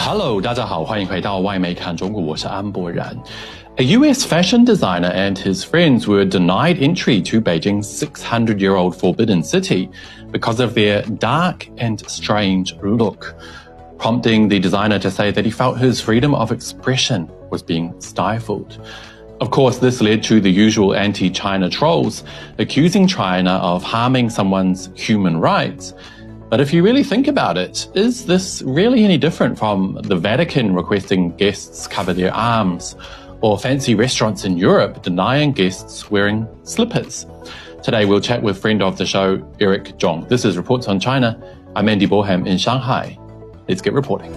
Hello， 大家好，欢迎回到外媒看中国，我是安博然。A US fashion designer and his friends were denied entry to Beijing's 600-year-old Forbidden City because of their dark and strange look, prompting the designer to say that he felt his freedom of expression was being stifled. Of course, this led to the usual anti-China trolls, accusing China of harming someone's human rights. But if you really think about it, is this really any different from the Vatican requesting guests cover their arms, or fancy restaurants in Europe denying guests wearing slippers? Today we'll chat with friend of the show, Eric Zhong. This is Reports on China. I'm Andy Borham in Shanghai. Let's get reporting.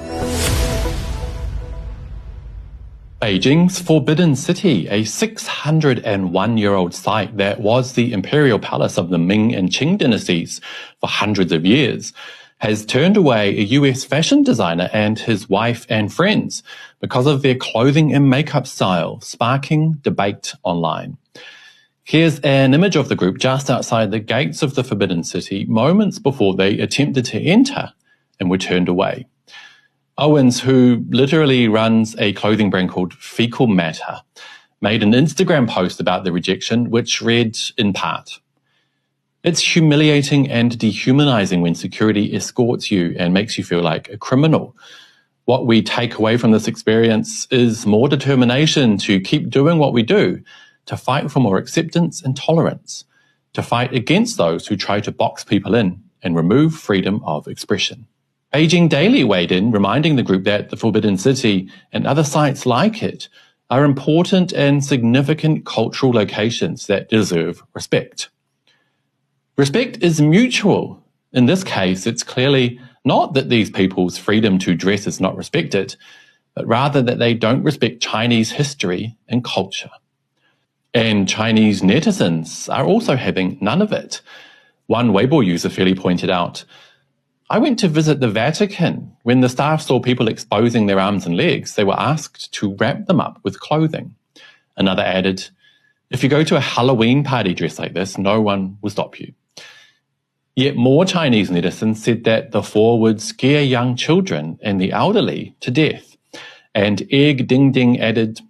Beijing's Forbidden City, a 601-year-old site that was the imperial palace of the Ming and Qing dynasties for hundreds of years, has turned away a US fashion designer and his wife and friends because of their clothing and makeup style, sparking debate online. Here's an image of the group just outside the gates of the Forbidden City, moments before they attempted to enter and were turned away. Owens, who literally runs a clothing brand called Fecal Matter, made an Instagram post about the rejection, which read in part, "It's humiliating and dehumanizing when security escorts you and makes you feel like a criminal. What we take away from this experience is more determination to keep doing what we do, to fight for more acceptance and tolerance, to fight against those who try to box people in and remove freedom of expression." Beijing Daily weighed in, reminding the group that the Forbidden City and other sites like it are important and significant cultural locations that deserve respect. Respect is mutual. In this case, it's clearly not that these people's freedom to dress is not respected, but rather that they don't respect Chinese history and culture. And Chinese netizens are also having none of it. One Weibo user fairly pointed out, "I went to visit the Vatican. When the staff saw people exposing their arms and legs, they were asked to wrap them up with clothing." Another added, "If you go to a Halloween party dressed like this, no one will stop you." Yet more Chinese netizens said that the four would scare young children and the elderly to death. And Egg Ding Ding added,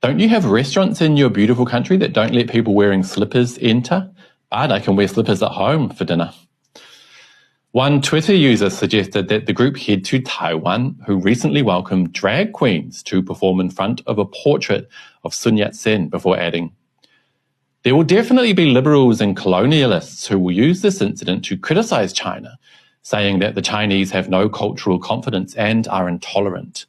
"Don't you have restaurants in your beautiful country that don't let people wearing slippers enter? But I can wear slippers at home for dinner." One Twitter user suggested that the group head to Taiwan, who recently welcomed drag queens to perform in front of a portrait of Sun Yat-sen, before adding, "There will definitely be liberals and colonialists who will use this incident to criticize China, saying that the Chinese have no cultural confidence and are intolerant.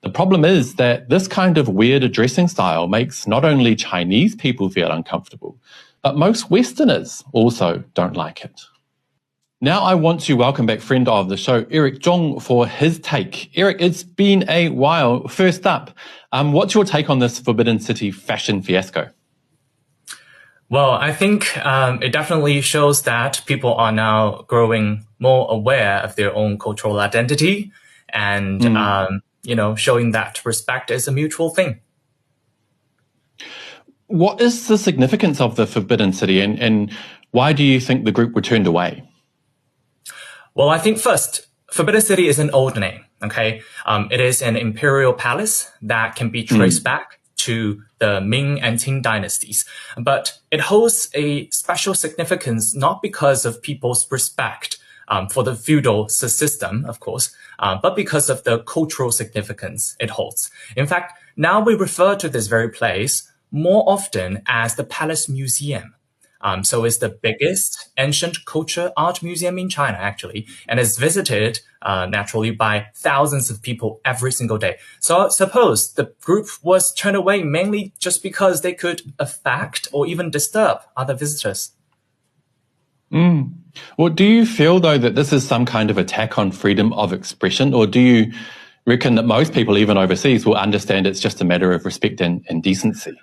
The problem is that this kind of weird dressing style makes not only Chinese people feel uncomfortable, but most Westerners also don't like it." Now I want to welcome back friend of the show, Eric Zhong, for his take. Eric, it's been a while. First up, what's your take on this Forbidden City fashion fiasco? Well, I think it definitely shows that people are now growing more aware of their own cultural identity and, showing that respect is a mutual thing. What is the significance of the Forbidden City and why do you think the group were turned away? Well, I think first, Forbidden City is an old name, okay? It is an imperial palace that can be traced back to the Ming and Qing dynasties. But it holds a special significance not because of people's respect for the feudal system, of course, but because of the cultural significance it holds. In fact, now we refer to this very place more often as the Palace Museum. So it's the biggest ancient culture art museum in China, actually, and is visited naturally by thousands of people every single day. So suppose the group was turned away mainly just because they could affect or even disturb other visitors. Well, do you feel, though, that this is some kind of attack on freedom of expression, or do you reckon that most people, even overseas, will understand it's just a matter of respect and decency?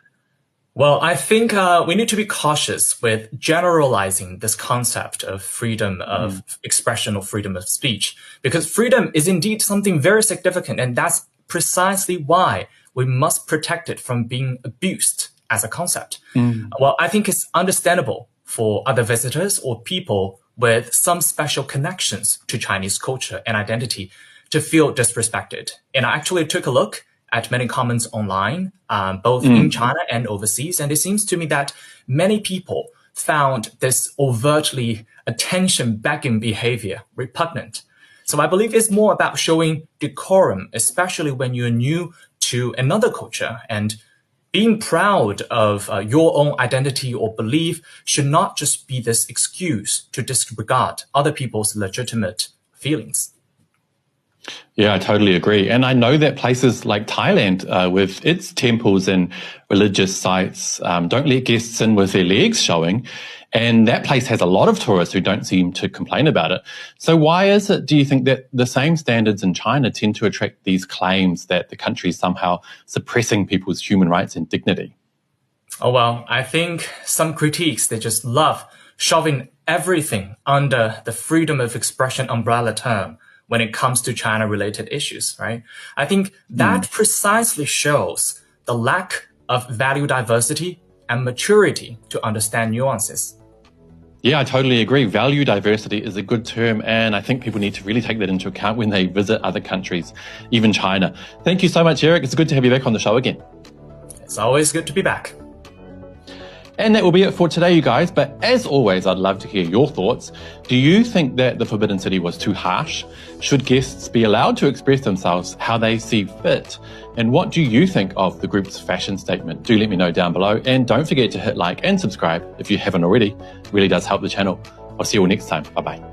Well, I think we need to be cautious with generalizing this concept of freedom of expression or freedom of speech, because freedom is indeed something very significant, and that's precisely why we must protect it from being abused as a concept. Well, I think it's understandable for other visitors or people with some special connections to Chinese culture and identity to feel disrespected. And I actually took a look at many comments online, both in China and overseas. And it seems to me that many people found this overtly attention-begging behavior repugnant. So I believe it's more about showing decorum, especially when you're new to another culture, and being proud of your own identity or belief should not just be this excuse to disregard other people's legitimate feelings. Yeah, I totally agree. And I know that places like Thailand, with its temples and religious sites, don't let guests in with their legs showing. And that place has a lot of tourists who don't seem to complain about it. So why is it, do you think, that the same standards in China tend to attract these claims that the country is somehow suppressing people's human rights and dignity? Oh, well, I think some critiques, they just love shoving everything under the freedom of expression umbrella term when it comes to China-related issues, right? I think that precisely shows the lack of value diversity and maturity to understand nuances. Yeah, I totally agree. Value diversity is a good term, and I think people need to really take that into account when they visit other countries, even China. Thank you so much, Eric. It's good to have you back on the show again. It's always good to be back. And that will be it for today, you guys. But as always, I'd love to hear your thoughts. Do you think that the Forbidden City was too harsh? Should guests be allowed to express themselves how they see fit? And what do you think of the group's fashion statement? Do let me know down below. And don't forget to hit like and subscribe if you haven't already. It really does help the channel. I'll see you all next time. Bye-bye.